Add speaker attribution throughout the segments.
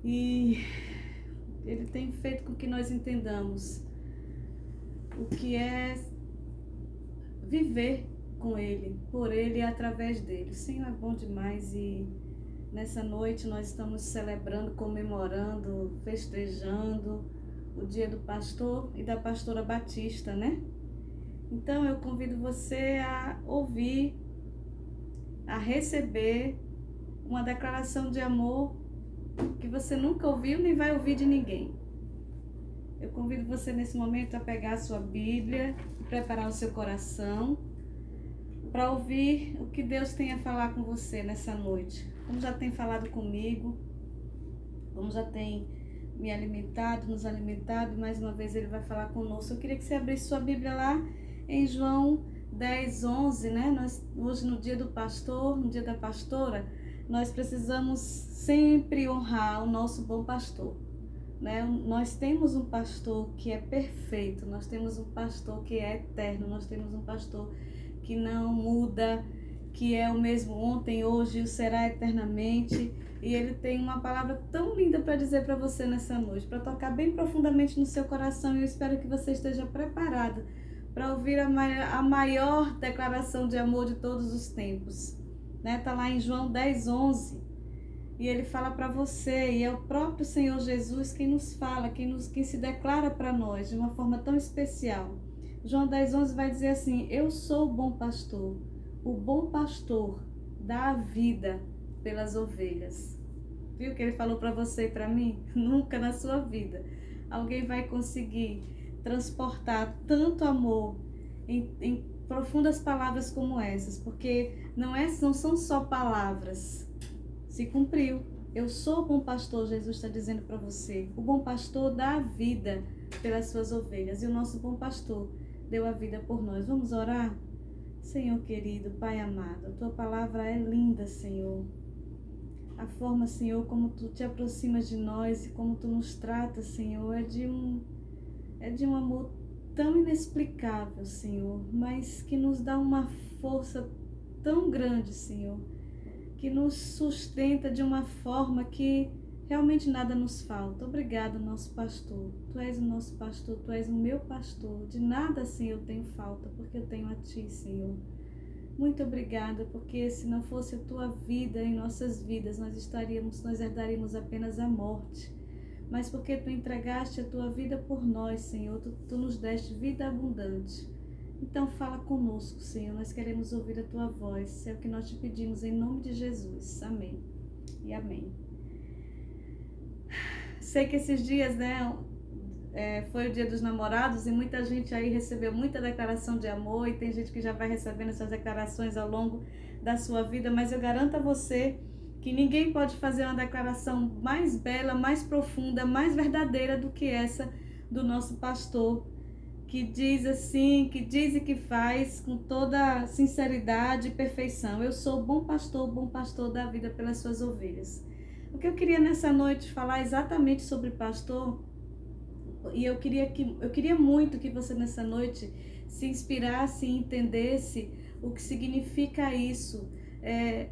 Speaker 1: E Ele tem feito com que nós entendamos o que é viver com Ele, por Ele e através dele. O Senhor é bom demais e nessa noite nós estamos celebrando, comemorando, festejando o dia do pastor e da pastora Batista, né? Então eu convido você a ouvir, a receber uma declaração de amor que você nunca ouviu nem vai ouvir de ninguém. Eu convido você nesse momento a pegar a sua Bíblia e preparar o seu coração para ouvir o que Deus tem a falar com você nessa noite. Como já tem falado comigo, como já tem me alimentado, nos alimentado, mais uma vez Ele vai falar conosco. Eu queria que você abrisse sua Bíblia lá em João 10, 11, né? Hoje no dia do pastor, no dia da pastora, nós precisamos sempre honrar o nosso bom pastor, né? Nós temos um pastor que é perfeito, nós temos um pastor que é eterno, nós temos um pastor que não muda, que é o mesmo ontem, hoje e o será eternamente. E ele tem uma palavra tão linda para dizer para você nessa noite, para tocar bem profundamente no seu coração. E eu espero que você esteja preparado para ouvir a maior declaração de amor de todos os tempos. Está lá em João 10, 11. E ele fala para você, e é o próprio Senhor Jesus quem nos fala, quem se declara para nós de uma forma tão especial. João 10, 11 vai dizer assim: eu sou o bom pastor dá a vida pelas ovelhas. Viu o que ele falou para você e para mim? Nunca na sua vida alguém vai conseguir transportar tanto amor em profundas palavras como essas, porque não são só palavras. Se cumpriu. Eu sou o bom pastor, Jesus está dizendo para você. O bom pastor dá a vida pelas suas ovelhas, e o nosso bom pastor deu a vida por nós. Vamos orar? Senhor querido, Pai amado, a Tua palavra é linda, Senhor. A forma, Senhor, como Tu te aproximas de nós e como Tu nos tratas, Senhor, é de um amor tão inexplicável, Senhor, mas que nos dá uma força tão grande, Senhor, que nos sustenta de uma forma que realmente nada nos falta. Obrigado, nosso pastor. Tu és o nosso pastor, Tu és o meu pastor. De nada, Senhor, eu tenho falta, porque eu tenho a Ti, Senhor. Muito obrigada, porque se não fosse a Tua vida em nossas vidas, nós herdaríamos apenas a morte. Mas porque Tu entregaste a Tua vida por nós, Senhor, Tu nos deste vida abundante. Então fala conosco, Senhor, nós queremos ouvir a Tua voz, é o que nós te pedimos em nome de Jesus, amém e amém. Sei que esses dias, foi o dia dos namorados e muita gente aí recebeu muita declaração de amor e tem gente que já vai recebendo essas declarações ao longo da sua vida, mas eu garanto a você que ninguém pode fazer uma declaração mais bela, mais profunda, mais verdadeira do que essa do nosso pastor, que diz assim, que diz e que faz com toda sinceridade e perfeição. Eu sou bom pastor da vida pelas suas ovelhas. O que eu queria nessa noite falar exatamente sobre pastor, e eu queria muito que você nessa noite se inspirasse e entendesse o que significa isso.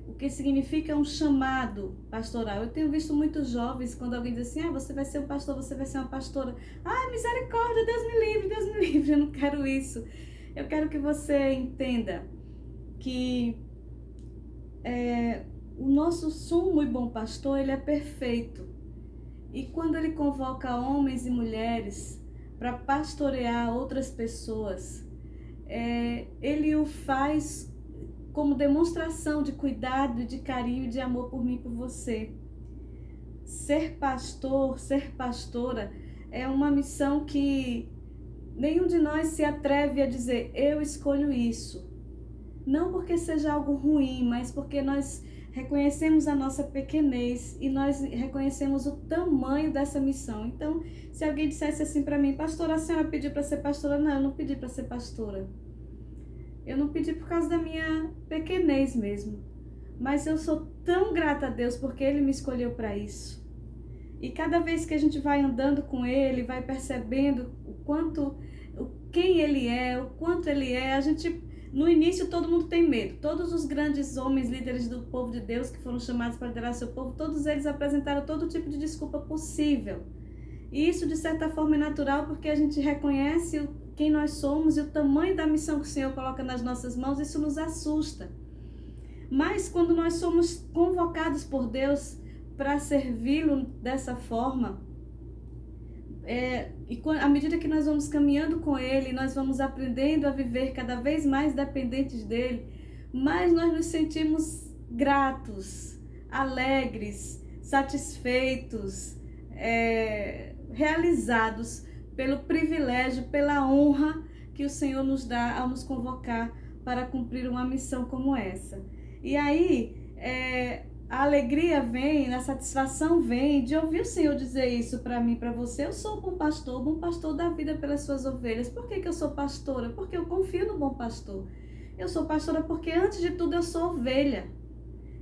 Speaker 1: O que significa um chamado pastoral. Eu tenho visto muitos jovens, quando alguém diz assim, você vai ser um pastor, você vai ser uma pastora. Misericórdia, Deus me livre, eu não quero isso. Eu quero que você entenda que o nosso sumo e bom pastor, ele é perfeito. E quando ele convoca homens e mulheres para pastorear outras pessoas, ele o faz como demonstração de cuidado, de carinho e de amor por mim e por você. Ser pastor, ser pastora é uma missão que nenhum de nós se atreve a dizer, eu escolho isso. Não porque seja algo ruim, mas porque nós reconhecemos a nossa pequenez e nós reconhecemos o tamanho dessa missão. Então, se alguém dissesse assim para mim, pastora, a senhora pediu para ser pastora? Não, eu não pedi para ser pastora. Eu não pedi por causa da minha pequenez mesmo. Mas eu sou tão grata a Deus porque Ele me escolheu para isso. E cada vez que a gente vai andando com Ele, vai percebendo quem Ele é, o quanto Ele é, a gente No início todo mundo tem medo. Todos os grandes homens, líderes do povo de Deus que foram chamados para liderar seu povo, todos eles apresentaram todo tipo de desculpa possível. E isso de certa forma é natural porque a gente reconhece quem nós somos e o tamanho da missão que o Senhor coloca nas nossas mãos, isso nos assusta. Mas quando nós somos convocados por Deus para servi-lo dessa forma, e à medida que nós vamos caminhando com Ele, nós vamos aprendendo a viver cada vez mais dependentes dEle, mais nós nos sentimos gratos, alegres, satisfeitos, realizados pelo privilégio, pela honra que o Senhor nos dá ao nos convocar para cumprir uma missão como essa. E aí, a alegria vem, a satisfação vem de ouvir o Senhor dizer isso para mim, para você. Eu sou o bom pastor da vida pelas suas ovelhas. Por que eu sou pastora? Porque eu confio no bom pastor. Eu sou pastora porque, antes de tudo, eu sou ovelha.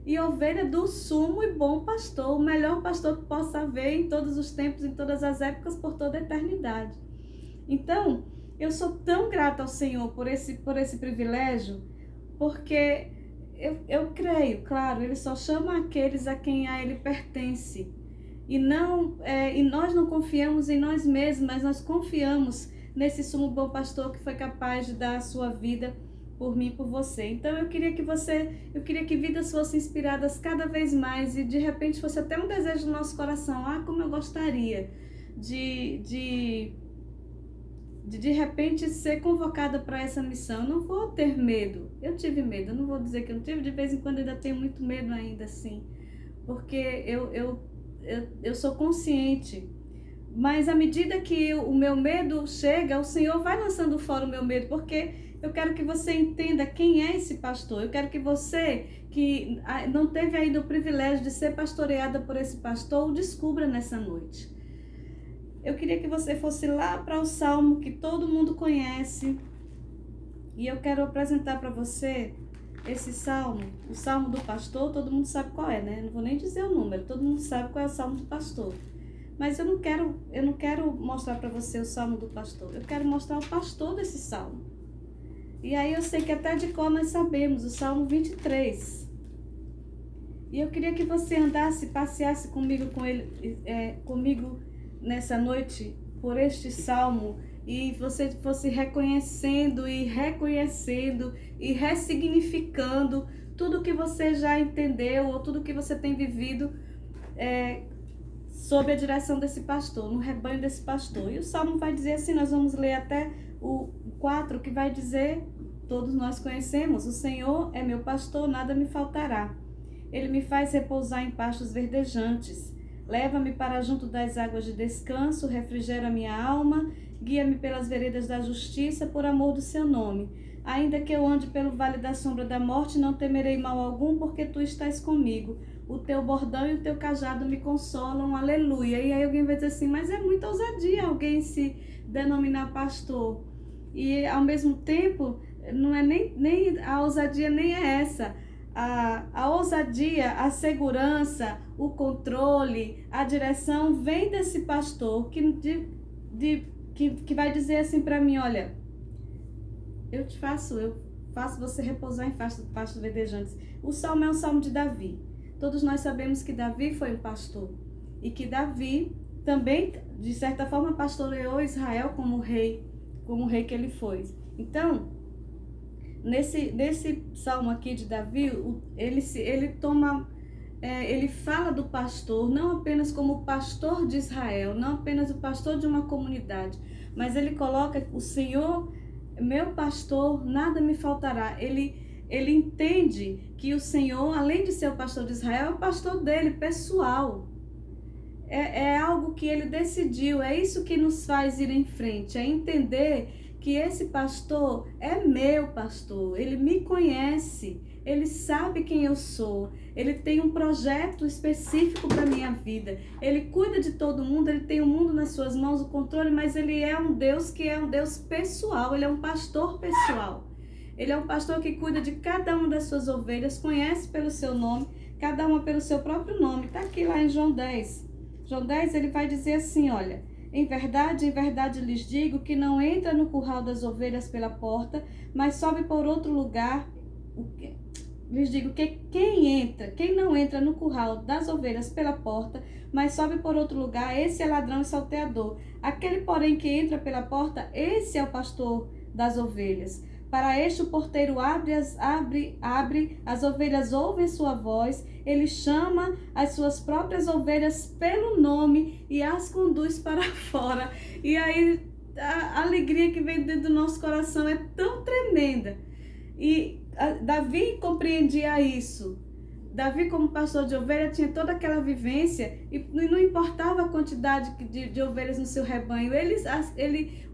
Speaker 1: E ovelha do sumo e bom pastor, o melhor pastor que possa haver em todos os tempos, em todas as épocas, por toda a eternidade. Então, eu sou tão grata ao Senhor por esse privilégio, porque eu creio, claro, Ele só chama aqueles a quem a Ele pertence. E nós não confiamos em nós mesmos, mas nós confiamos nesse sumo bom pastor que foi capaz de dar a sua vida por mim e por você. Então eu queria que vidas fossem inspiradas cada vez mais e de repente fosse até um desejo do nosso coração. Como eu gostaria de repente ser convocada para essa missão. Eu não vou ter medo. Eu tive medo, eu não vou dizer que eu não tive, de vez em quando ainda tenho muito medo ainda assim, porque eu sou consciente. Mas à medida que o meu medo chega, o Senhor vai lançando fora o meu medo, porque eu quero que você entenda quem é esse pastor. Eu quero que você, que não teve ainda o privilégio de ser pastoreada por esse pastor, o descubra nessa noite. Eu queria que você fosse lá para o Salmo que todo mundo conhece. E eu quero apresentar para você esse Salmo, o Salmo do pastor. Todo mundo sabe qual é, né? Não vou nem dizer o número, todo mundo sabe qual é o Salmo do pastor. Mas eu não quero mostrar para você o Salmo do pastor. Eu quero mostrar o pastor desse Salmo. E aí eu sei que até de cor nós sabemos, o Salmo 23. E eu queria que você passeasse comigo nessa noite por este Salmo e você fosse reconhecendo e ressignificando tudo que você já entendeu ou tudo que você tem vivido sob a direção desse pastor, no rebanho desse pastor. E o Salmo vai dizer assim, nós vamos ler até o 4, que vai dizer, todos nós conhecemos: o Senhor é meu pastor, nada me faltará. Ele me faz repousar em pastos verdejantes. Leva-me para junto das águas de descanso, refrigera minha alma, guia-me pelas veredas da justiça, por amor do seu nome. Ainda que eu ande pelo vale da sombra da morte, não temerei mal algum, porque tu estás comigo. O teu bordão e o teu cajado me consolam, aleluia. E aí alguém vai dizer assim, mas é muita ousadia alguém se denominar pastor. E ao mesmo tempo, não é nem a ousadia nem é essa. A ousadia, a segurança, o controle, a direção vem desse pastor que vai dizer assim para mim, olha, eu faço você repousar em pastos verdejantes. O Salmo é um Salmo de Davi. Todos nós sabemos que Davi foi um pastor e que Davi também, de certa forma, pastoreou Israel como rei que ele foi. Então, nesse salmo aqui de Davi, ele fala do pastor não apenas como pastor de Israel, não apenas o pastor de uma comunidade, mas ele coloca: o Senhor, meu pastor, nada me faltará. Ele entende que o Senhor, além de ser o pastor de Israel, é o pastor dele, pessoal. É algo que ele decidiu, é isso que nos faz ir em frente, é entender que esse pastor é meu pastor, ele me conhece, ele sabe quem eu sou, ele tem um projeto específico para a minha vida, ele cuida de todo mundo, ele tem o mundo nas suas mãos, o controle, mas ele é um Deus que é um Deus pessoal, ele é um pastor pessoal. Ele é um pastor que cuida de cada uma das suas ovelhas, conhece pelo seu nome, cada uma pelo seu próprio nome. Está aqui lá em João 10. João 10, ele vai dizer assim, olha, em verdade lhes digo que não entra no curral das ovelhas pela porta, mas sobe por outro lugar. Lhes digo que quem não entra no curral das ovelhas pela porta, mas sobe por outro lugar, esse é ladrão e salteador. Aquele, porém, que entra pela porta, esse é o pastor das ovelhas. Para este o porteiro abre, as ovelhas ouvem sua voz, ele chama as suas próprias ovelhas pelo nome e as conduz para fora. E aí a alegria que vem dentro do nosso coração é tão tremenda. E Davi compreendia isso. Davi, como pastor de ovelha, tinha toda aquela vivência e não importava a quantidade de ovelhas no seu rebanho.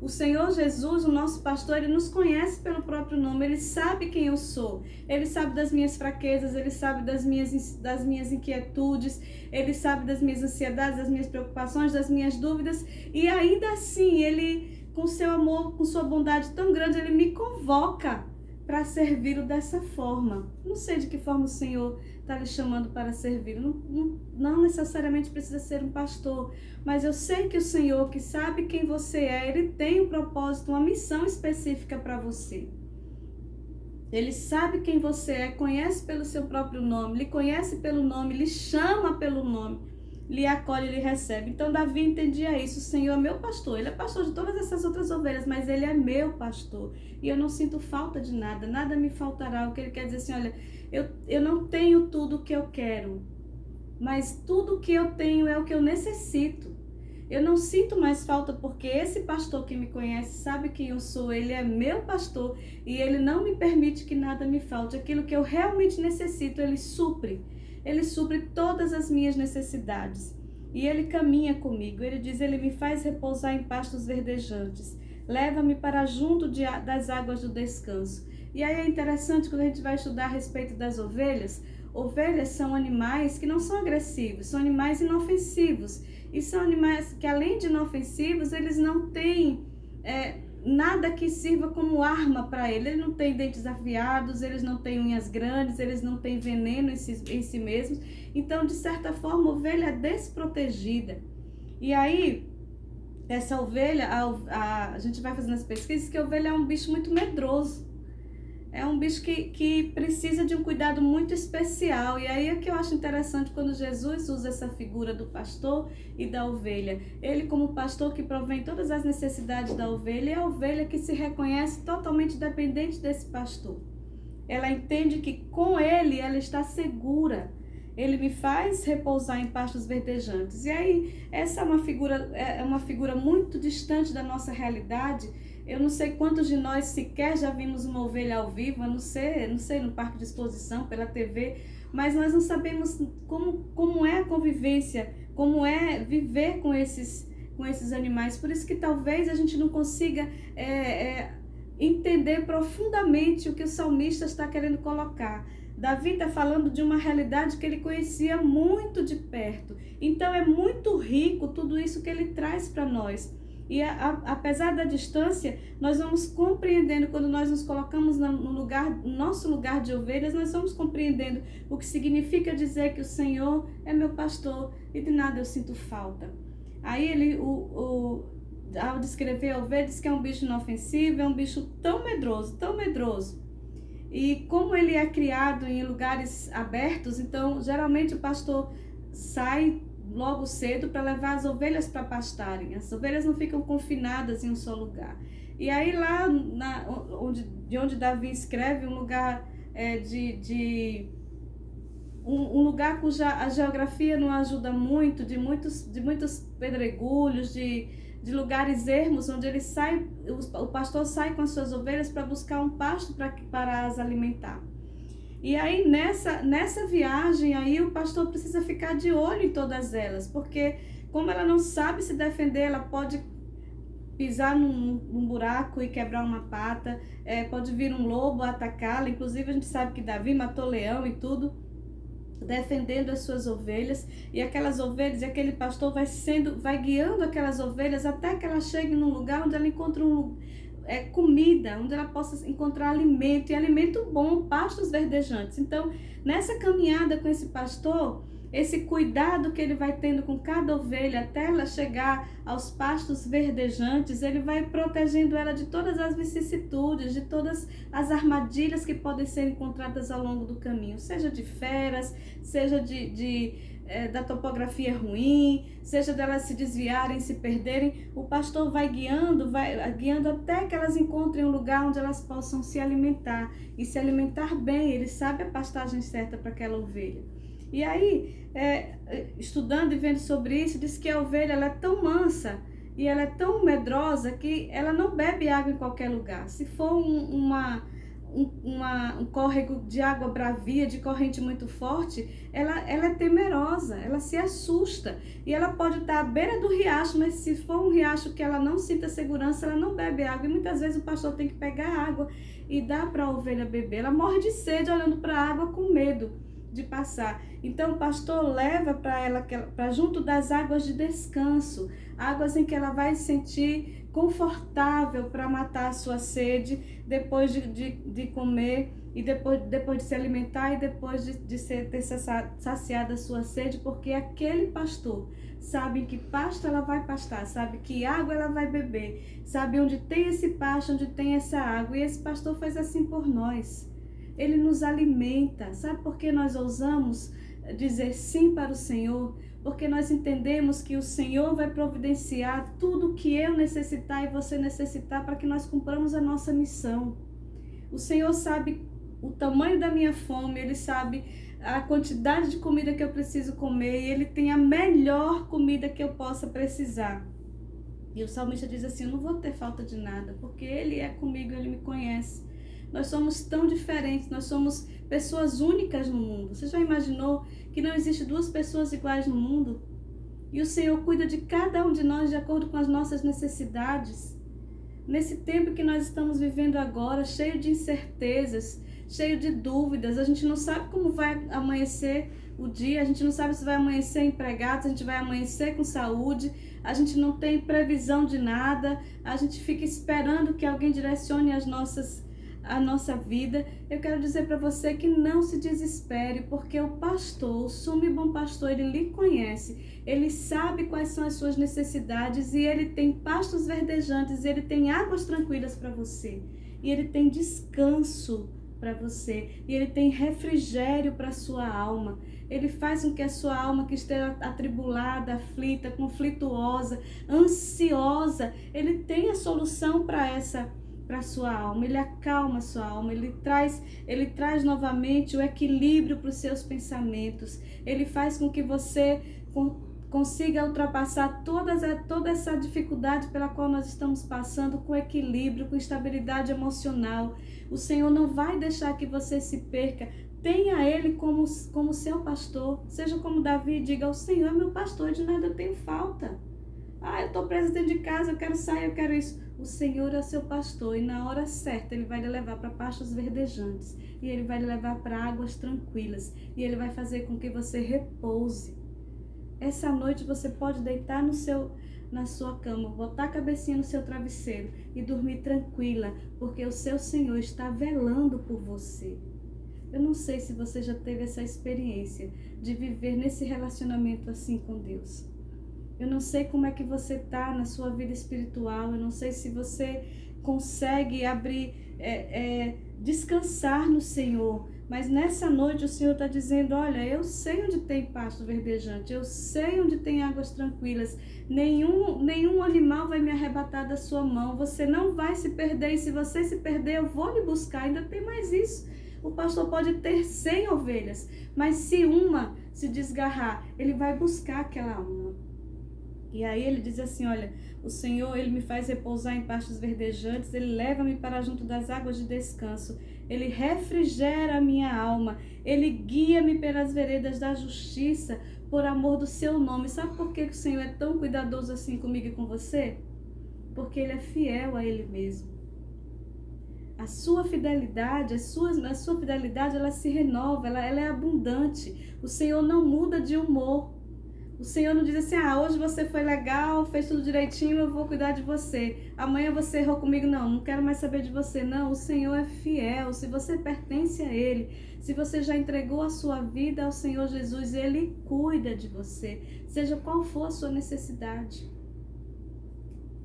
Speaker 1: O Senhor Jesus, o nosso pastor, ele nos conhece pelo próprio nome, ele sabe quem eu sou, ele sabe das minhas fraquezas, ele sabe das minhas inquietudes, ele sabe das minhas ansiedades, das minhas preocupações, das minhas dúvidas, e ainda assim, ele, com seu amor, com sua bondade tão grande, ele me convoca para servi-lo dessa forma. Não sei de que forma o Senhor está lhe chamando para servi-lo. Não necessariamente precisa ser um pastor, mas eu sei que o Senhor, que sabe quem você é, ele tem um propósito, uma missão específica para você. Ele sabe quem você é, conhece pelo seu próprio nome, lhe conhece pelo nome, lhe chama pelo nome, lhe acolhe, lhe recebe. Então Davi entendia isso. O Senhor é meu pastor, ele é pastor de todas essas outras ovelhas, mas ele é meu pastor e eu não sinto falta de nada, nada me faltará. O que ele quer dizer assim, olha, eu não tenho tudo o que eu quero, mas tudo o que eu tenho é o que eu necessito. Eu não sinto mais falta porque esse pastor que me conhece sabe quem eu sou, ele é meu pastor e ele não me permite que nada me falte. Aquilo que eu realmente necessito, ele supre. Ele supre todas as minhas necessidades. E ele caminha comigo. Ele diz, ele me faz repousar em pastos verdejantes. Leva-me para junto das águas do descanso. E aí é interessante quando a gente vai estudar a respeito das ovelhas. Ovelhas são animais que não são agressivos, são animais inofensivos. E são animais que, além de inofensivos, eles não têm nada que sirva como arma para ele. Ele não tem dentes afiados, eles não têm unhas grandes, eles não têm veneno em si mesmos. Então, de certa forma, a ovelha é desprotegida. E aí, essa ovelha, a gente vai fazendo as pesquisas que a ovelha é um bicho muito medroso. É um bicho que precisa de um cuidado muito especial. E aí é que eu acho interessante quando Jesus usa essa figura do pastor e da ovelha. Ele, como pastor que provém todas as necessidades da ovelha, é a ovelha que se reconhece totalmente dependente desse pastor. Ela entende que com ele ela está segura. Ele me faz repousar em pastos verdejantes. E aí, essa é uma figura muito distante da nossa realidade. Eu não sei quantos de nós sequer já vimos uma ovelha ao vivo, não sei, no parque de exposição, pela TV, mas nós não sabemos como é a convivência, como é viver com esses animais. Por isso que talvez a gente não consiga entender profundamente o que o salmista está querendo colocar. Davi está falando de uma realidade que ele conhecia muito de perto. Então é muito rico tudo isso que ele traz para nós. E apesar da distância, nós vamos compreendendo, quando nós nos colocamos no nosso lugar de ovelhas, nós vamos compreendendo o que significa dizer que o Senhor é meu pastor e de nada eu sinto falta. Aí ele, ao descrever a ovelha, diz que é um bicho inofensivo, é um bicho tão medroso. E como ele é criado em lugares abertos, então geralmente o pastor sai logo cedo para levar as ovelhas para pastarem. As ovelhas não ficam confinadas em um só lugar. E aí lá de onde Davi escreve, um lugar um lugar cuja a geografia não ajuda muito, de muitos pedregulhos, de lugares ermos, onde o pastor sai com as suas ovelhas para buscar um pasto para as alimentar. E aí nessa viagem aí o pastor precisa ficar de olho em todas elas, porque como ela não sabe se defender, ela pode pisar num buraco e quebrar uma pata, pode vir um lobo atacá-la. Inclusive a gente sabe que Davi matou leão e tudo, defendendo as suas ovelhas, e aquelas ovelhas, e aquele pastor vai guiando aquelas ovelhas até que ela chegue num lugar onde ela encontra comida, onde ela possa encontrar alimento, e alimento bom, pastos verdejantes. Então, nessa caminhada com esse pastor, esse cuidado que ele vai tendo com cada ovelha até ela chegar aos pastos verdejantes, ele vai protegendo ela de todas as vicissitudes, de todas as armadilhas que podem ser encontradas ao longo do caminho, seja de feras, seja da topografia ruim, seja delas se desviarem, se perderem. O pastor vai guiando até que elas encontrem um lugar onde elas possam se alimentar e se alimentar bem. Ele sabe a pastagem certa para aquela ovelha. E aí, estudando e vendo sobre isso, diz que a ovelha ela é tão mansa e ela é tão medrosa que ela não bebe água em qualquer lugar. Se for um córrego de água bravia, de corrente muito forte, ela é temerosa, ela se assusta. E ela pode estar à beira do riacho, mas se for um riacho que ela não sinta segurança, ela não bebe água. E muitas vezes o pastor tem que pegar água e dar para a ovelha beber. Ela morre de sede olhando para a água com medo de passar. Então o pastor leva para junto das águas de descanso, águas em que ela vai se sentir confortável para matar a sua sede depois de comer e depois de se alimentar e depois de ter saciado a sua sede, porque aquele pastor sabe em que pasto ela vai pastar, sabe que água ela vai beber, sabe onde tem esse pasto, onde tem essa água. E esse pastor faz assim por nós. Ele nos alimenta. Sabe por que nós ousamos dizer sim para o Senhor? Porque nós entendemos que o Senhor vai providenciar tudo o que eu necessitar e você necessitar para que nós cumpramos a nossa missão. O Senhor sabe o tamanho da minha fome, Ele sabe a quantidade de comida que eu preciso comer e Ele tem a melhor comida que eu possa precisar. E o salmista diz assim: eu não vou ter falta de nada, porque Ele é comigo, Ele me conhece. Nós somos tão diferentes, nós somos pessoas únicas no mundo. Você já imaginou que não existe duas pessoas iguais no mundo? E o Senhor cuida de cada um de nós de acordo com as nossas necessidades. Nesse tempo que nós estamos vivendo agora, cheio de incertezas, cheio de dúvidas, a gente não sabe como vai amanhecer o dia, a gente não sabe se vai amanhecer empregado, se a gente vai amanhecer com saúde, a gente não tem previsão de nada, a gente fica esperando que alguém direcione a nossa vida. Eu quero dizer para você que não se desespere, porque o pastor, o sumo e bom pastor, ele lhe conhece, ele sabe quais são as suas necessidades e ele tem pastos verdejantes, ele tem águas tranquilas para você, e ele tem descanso para você, e ele tem refrigério para a sua alma. Ele faz com que a sua alma que esteja atribulada, aflita, conflituosa, ansiosa, ele tem a solução para a sua alma. Ele acalma a sua alma, ele traz novamente o equilíbrio para os seus pensamentos. Ele faz com que você consiga ultrapassar toda essa dificuldade pela qual nós estamos passando com equilíbrio, com estabilidade emocional. O Senhor não vai deixar que você se perca. Tenha Ele como seu pastor. Seja como Davi, diga: o Senhor é meu pastor, de nada eu tenho falta. Eu estou presa dentro de casa, eu quero sair, eu quero isso. O Senhor é seu pastor e na hora certa Ele vai lhe levar para pastos verdejantes. E Ele vai lhe levar para águas tranquilas. E Ele vai fazer com que você repouse. Essa noite você pode deitar na sua cama, botar a cabecinha no seu travesseiro e dormir tranquila, porque o seu Senhor está velando por você. Eu não sei se você já teve essa experiência de viver nesse relacionamento assim com Deus. Eu não sei como é que você está na sua vida espiritual, eu não sei se você consegue descansar no Senhor, mas nessa noite o Senhor está dizendo: olha, eu sei onde tem pasto verdejante, eu sei onde tem águas tranquilas, nenhum animal vai me arrebatar da sua mão, você não vai se perder, e se você se perder eu vou lhe buscar. Ainda tem mais isso. O pastor pode ter 100 ovelhas, mas se uma se desgarrar, ele vai buscar aquela uma. E aí ele diz assim: olha, o Senhor, Ele me faz repousar em pastos verdejantes, Ele leva-me para junto das águas de descanso, Ele refrigera a minha alma, Ele guia-me pelas veredas da justiça, por amor do seu nome. Sabe por que o Senhor é tão cuidadoso assim comigo e com você? Porque Ele é fiel a Ele mesmo. A sua fidelidade, ela se renova, ela é abundante. O Senhor não muda de humor. O Senhor não diz assim, hoje você foi legal, fez tudo direitinho, eu vou cuidar de você. Amanhã você errou comigo, não quero mais saber de você. Não, o Senhor é fiel. Se você pertence a Ele, se você já entregou a sua vida ao Senhor Jesus, Ele cuida de você, seja qual for a sua necessidade.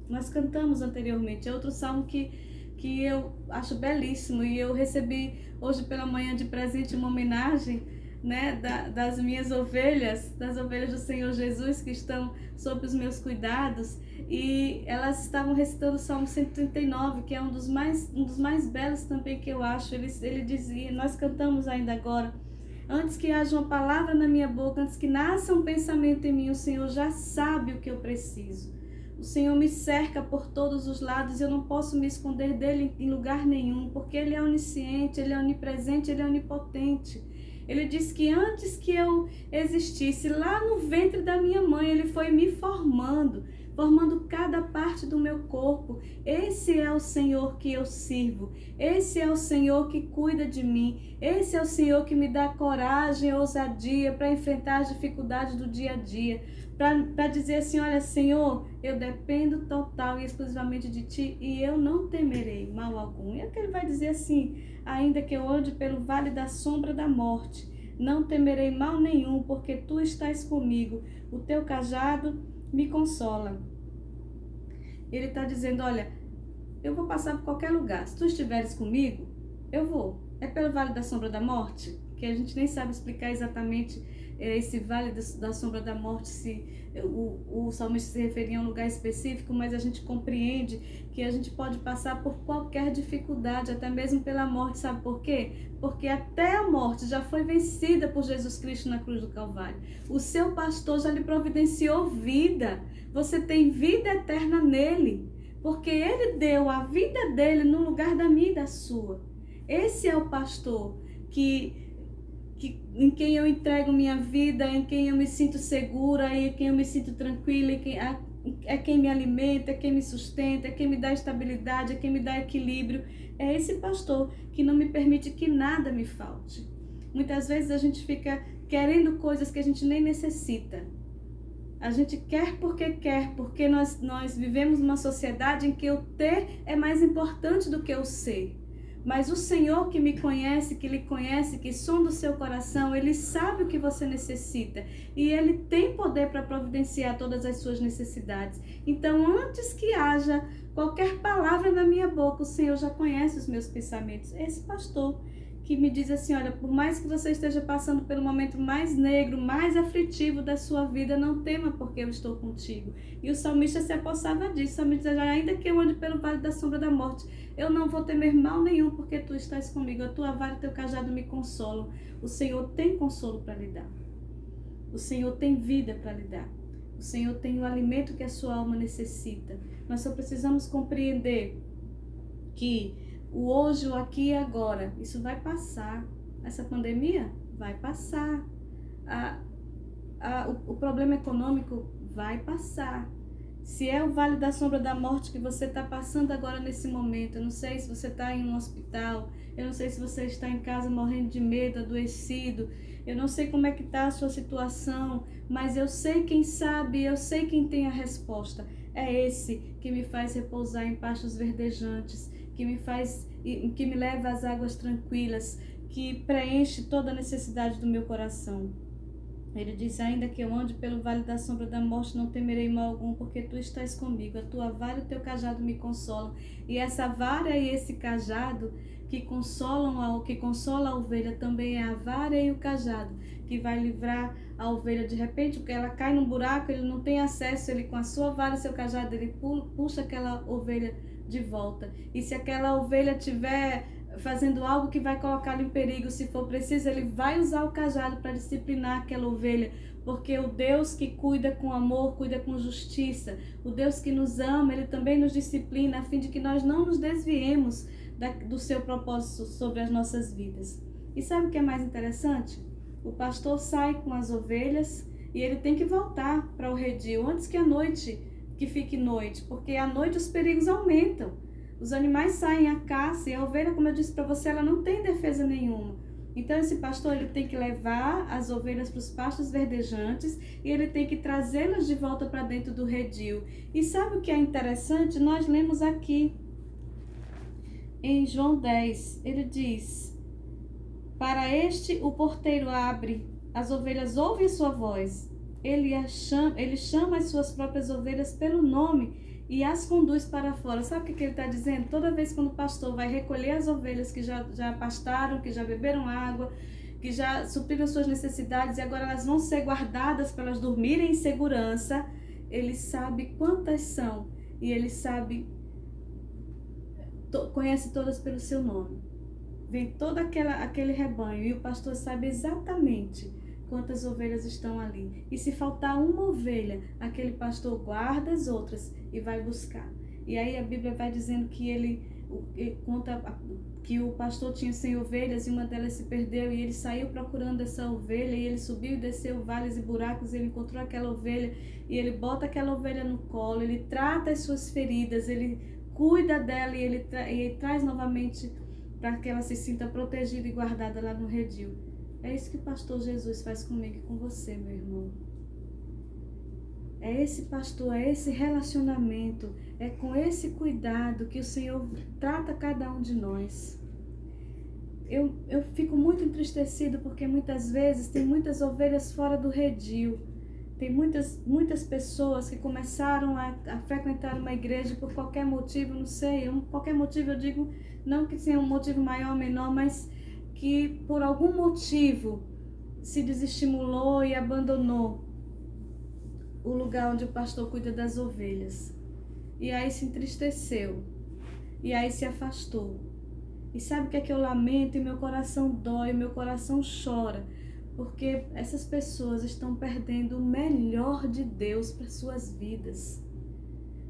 Speaker 1: Nós cantamos anteriormente, é outro salmo que eu acho belíssimo, e eu recebi hoje pela manhã de presente uma homenagem, né, das minhas ovelhas, das ovelhas do Senhor Jesus que estão sob os meus cuidados, e elas estavam recitando o Salmo 139, que é um dos mais belos também que eu acho. Ele dizia, nós cantamos ainda agora: antes que haja uma palavra na minha boca, antes que nasça um pensamento em mim, o Senhor já sabe o que eu preciso. O Senhor me cerca por todos os lados e eu não posso me esconder dele em lugar nenhum, porque Ele é onisciente, Ele é onipresente, Ele é onipotente. Ele diz que antes que eu existisse, lá no ventre da minha mãe, Ele foi me formando cada parte do meu corpo. Esse é o Senhor que eu sirvo, esse é o Senhor que cuida de mim, esse é o Senhor que me dá coragem e ousadia para enfrentar as dificuldades do dia a dia, para dizer assim, olha, Senhor, eu dependo total e exclusivamente de Ti e eu não temerei mal algum. E é que Ele vai dizer assim: ainda que eu ande pelo vale da sombra da morte, não temerei mal nenhum, porque Tu estás comigo, o Teu cajado me consola. Ele está dizendo, olha, eu vou passar por qualquer lugar, se Tu estiveres comigo, eu vou. É pelo vale da sombra da morte, que a gente nem sabe explicar exatamente esse vale da sombra da morte, se o salmista se referia a um lugar específico, mas a gente compreende que a gente pode passar por qualquer dificuldade, até mesmo pela morte. Sabe por quê? Porque até a morte já foi vencida por Jesus Cristo na cruz do Calvário. O seu pastor já lhe providenciou vida. Você tem vida eterna nele, porque Ele deu a vida dele no lugar da minha e da sua. Esse é o pastor em quem eu entrego minha vida, em quem eu me sinto segura, em quem eu me sinto tranquila, é quem me alimenta, é quem me sustenta, é quem me dá estabilidade, é quem me dá equilíbrio. É esse pastor que não me permite que nada me falte. Muitas vezes a gente fica querendo coisas que a gente nem necessita. A gente quer, porque nós vivemos uma sociedade em que o ter é mais importante do que o ser. Mas o Senhor que me conhece, que lhe conhece, que sonda o seu coração, Ele sabe o que você necessita. E Ele tem poder para providenciar todas as suas necessidades. Então, antes que haja qualquer palavra na minha boca, o Senhor já conhece os meus pensamentos. Esse pastor que me diz assim, olha, por mais que você esteja passando pelo momento mais negro, mais aflitivo da sua vida, não tema, porque eu estou contigo. E o salmista se apossava disso. O salmista diz, ainda que eu ande pelo vale da sombra da morte, eu não vou temer mal nenhum, porque Tu estás comigo. A Tua vara e o Teu cajado me consolam. O Senhor tem consolo para lhe dar. O Senhor tem vida para lhe dar. O Senhor tem o alimento que a sua alma necessita. Nós só precisamos compreender que o hoje, o aqui e agora, isso vai passar. Essa pandemia vai passar. O problema econômico vai passar. Se é o vale da sombra da morte que você está passando agora nesse momento, eu não sei se você está em um hospital, eu não sei se você está em casa morrendo de medo, adoecido, eu não sei como é que está a sua situação, mas eu sei quem sabe, eu sei quem tem a resposta. É esse que me faz repousar em pastos verdejantes, que me leva às águas tranquilas, que preenche toda a necessidade do meu coração. Ele diz, ainda que eu ande pelo vale da sombra da morte, não temerei mal algum, porque Tu estás comigo. A Tua vara e o Teu cajado me consolam. E essa vara e esse cajado que consola a ovelha, também é a vara e o cajado que vai livrar a ovelha de repente, porque ela cai num buraco, ele não tem acesso, ele com a sua vara e seu cajado, ele puxa aquela ovelha de volta. E se aquela ovelha tiver fazendo algo que vai colocá-lo em perigo, se for preciso, Ele vai usar o cajado para disciplinar aquela ovelha, porque o Deus que cuida com amor, cuida com justiça, o Deus que nos ama, Ele também nos disciplina, a fim de que nós não nos desviemos do seu propósito sobre as nossas vidas. E sabe o que é mais interessante? O pastor sai com as ovelhas e ele tem que voltar para o redil antes que a noite, que fique noite, porque à noite os perigos aumentam. Os animais saem à caça e a ovelha, como eu disse para você, ela não tem defesa nenhuma. Então esse pastor ele tem que levar as ovelhas para os pastos verdejantes e ele tem que trazê-las de volta para dentro do redil. E sabe o que é interessante? Nós lemos aqui em João 10, ele diz: para este o porteiro abre, as ovelhas ouvem a sua voz, ele chama as suas próprias ovelhas pelo nome e as conduz para fora. Sabe o que ele está dizendo? Toda vez quando o pastor vai recolher as ovelhas que já pastaram, que já beberam água, que já supriram suas necessidades e agora elas vão ser guardadas para elas dormirem em segurança, ele sabe quantas são e ele sabe, conhece todas pelo seu nome. Vem todo aquele rebanho e o pastor sabe exatamente quantas ovelhas estão ali. E se faltar uma ovelha, aquele pastor guarda as outras e vai buscar. E aí a Bíblia vai dizendo que ele conta que o pastor tinha 100 ovelhas e uma delas se perdeu e ele saiu procurando essa ovelha e ele subiu e desceu vales e buracos, ele encontrou aquela ovelha e ele bota aquela ovelha no colo, ele trata as suas feridas, ele cuida dela e ele traz novamente para que ela se sinta protegida e guardada lá no redil. É isso que o pastor Jesus faz comigo e com você, meu irmão. É esse pastor, é esse relacionamento, é com esse cuidado que o Senhor trata cada um de nós. Eu fico muito entristecido porque muitas vezes tem muitas ovelhas fora do redil. Tem muitas pessoas que começaram a frequentar uma igreja por qualquer motivo, não sei, qualquer motivo eu digo, não que seja um motivo maior ou menor, mas que por algum motivo se desestimulou e abandonou o lugar onde o pastor cuida das ovelhas. E aí se entristeceu, e aí se afastou. E sabe o que é que eu lamento? E meu coração dói, meu coração chora, porque essas pessoas estão perdendo o melhor de Deus para suas vidas.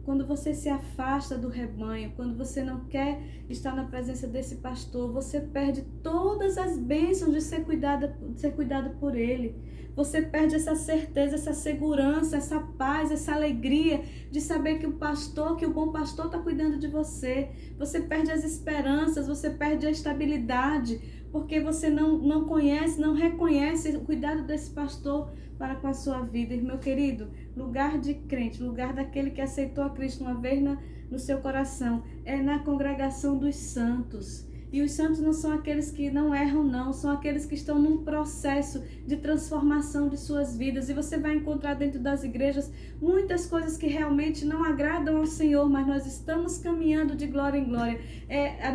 Speaker 1: Quando você se afasta do rebanho, quando você não quer estar na presença desse pastor, você perde todas as bênçãos de ser cuidado por ele. Você perde essa certeza, essa segurança, essa paz, essa alegria de saber que o bom pastor está cuidando de você. Você perde as esperanças, você perde a estabilidade, porque você não conhece, não reconhece o cuidado desse pastor para com a sua vida. E, meu querido, lugar de crente, lugar daquele que aceitou a Cristo uma vez no seu coração, é na congregação dos santos. E os santos não são aqueles que não erram, não. São aqueles que estão num processo de transformação de suas vidas. E você vai encontrar dentro das igrejas muitas coisas que realmente não agradam ao Senhor, mas nós estamos caminhando de glória em glória.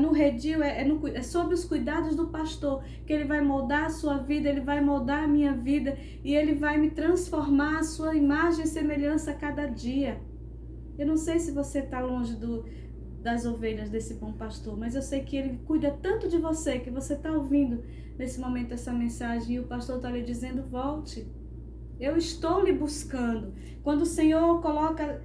Speaker 1: No redil, é sob os cuidados do pastor que ele vai moldar a sua vida, ele vai moldar a minha vida e ele vai me transformar a sua imagem e semelhança a cada dia. Eu não sei se você está longe das ovelhas desse bom pastor, mas eu sei que ele cuida tanto de você, que você está ouvindo nesse momento essa mensagem e o pastor está lhe dizendo: volte, eu estou lhe buscando. Quando o Senhor coloca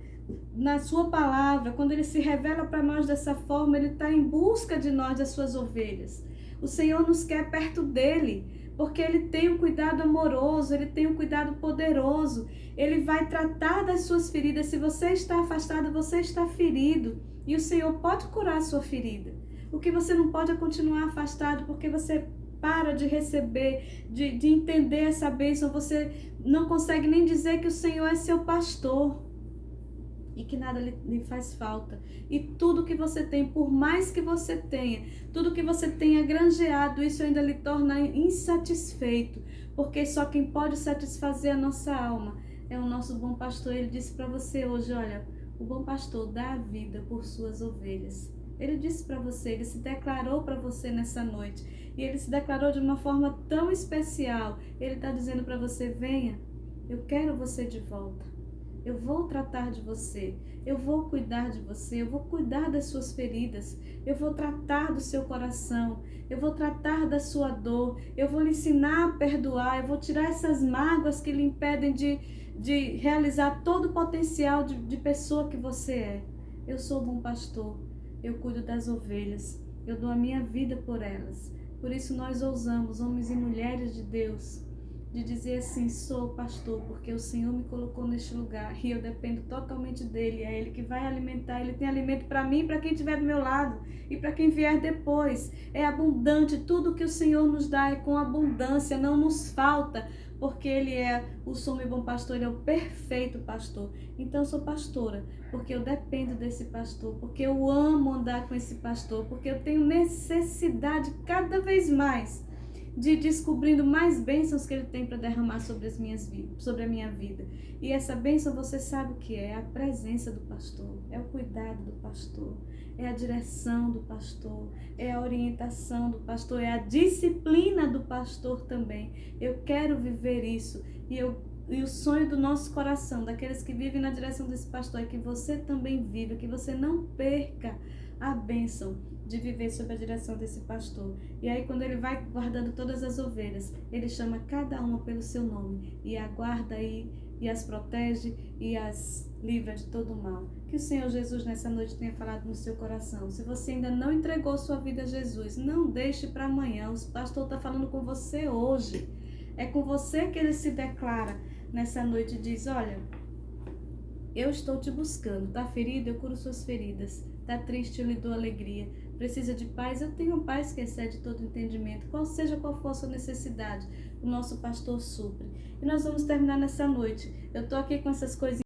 Speaker 1: na sua palavra, quando ele se revela para nós dessa forma, ele está em busca de nós, das suas ovelhas. O Senhor nos quer perto dele, porque ele tem um cuidado amoroso, ele tem um cuidado poderoso, ele vai tratar das suas feridas. Se você está afastado, você está ferido. E o Senhor pode curar a sua ferida. O que você não pode é continuar afastado, porque você para de receber, de entender essa bênção. Você não consegue nem dizer que o Senhor é seu pastor e que nada lhe faz falta. E tudo que você tem, por mais que você tenha, tudo que você tenha granjeado, isso ainda lhe torna insatisfeito, porque só quem pode satisfazer a nossa alma é o nosso bom pastor. Ele disse para você hoje: olha, o bom pastor dá a vida por suas ovelhas. Ele disse para você, ele se declarou para você nessa noite. E ele se declarou de uma forma tão especial. Ele está dizendo para você: venha, eu quero você de volta. Eu vou tratar de você. Eu vou cuidar de você. Eu vou cuidar das suas feridas. Eu vou tratar do seu coração. Eu vou tratar da sua dor. Eu vou lhe ensinar a perdoar. Eu vou tirar essas mágoas que lhe impedem de realizar todo o potencial de pessoa que você é. Eu sou o bom pastor, eu cuido das ovelhas, eu dou a minha vida por elas. Por isso nós ousamos, homens e mulheres de Deus, de dizer assim: sou pastor, porque o Senhor me colocou neste lugar e eu dependo totalmente dele. É ele que vai alimentar, ele tem alimento para mim e para quem estiver do meu lado e para quem vier depois. É abundante, tudo que o Senhor nos dá é com abundância, não nos falta, porque ele é o sumo e bom pastor, ele é o perfeito pastor. Então eu sou pastora, porque eu dependo desse pastor, porque eu amo andar com esse pastor, porque eu tenho necessidade cada vez mais de descobrindo mais bênçãos que ele tem para derramar sobre sobre a minha vida. E essa bênção, você sabe o que é? A presença do pastor, é o cuidado do pastor, é a direção do pastor, é a orientação do pastor, é a disciplina do pastor também. Eu quero viver isso e o sonho do nosso coração, daqueles que vivem na direção desse pastor, é que você também viva, que você não perca a bênção de viver sob a direção desse pastor. E aí, quando ele vai guardando todas as ovelhas, ele chama cada uma pelo seu nome e aguarda aí, e as protege e as livra de todo o mal. Que o Senhor Jesus nessa noite tenha falado no seu coração. Se você ainda não entregou sua vida a Jesus, não deixe para amanhã. O pastor está falando com você hoje. É com você que ele se declara nessa noite e diz: olha, eu estou te buscando. Está ferido? Eu curo suas feridas. Está triste? Eu lhe dou alegria. Precisa de paz? Eu tenho paz que excede todo entendimento. Qual for a sua necessidade, o nosso pastor supre. E nós vamos terminar nessa noite. Eu estou aqui com essas coisinhas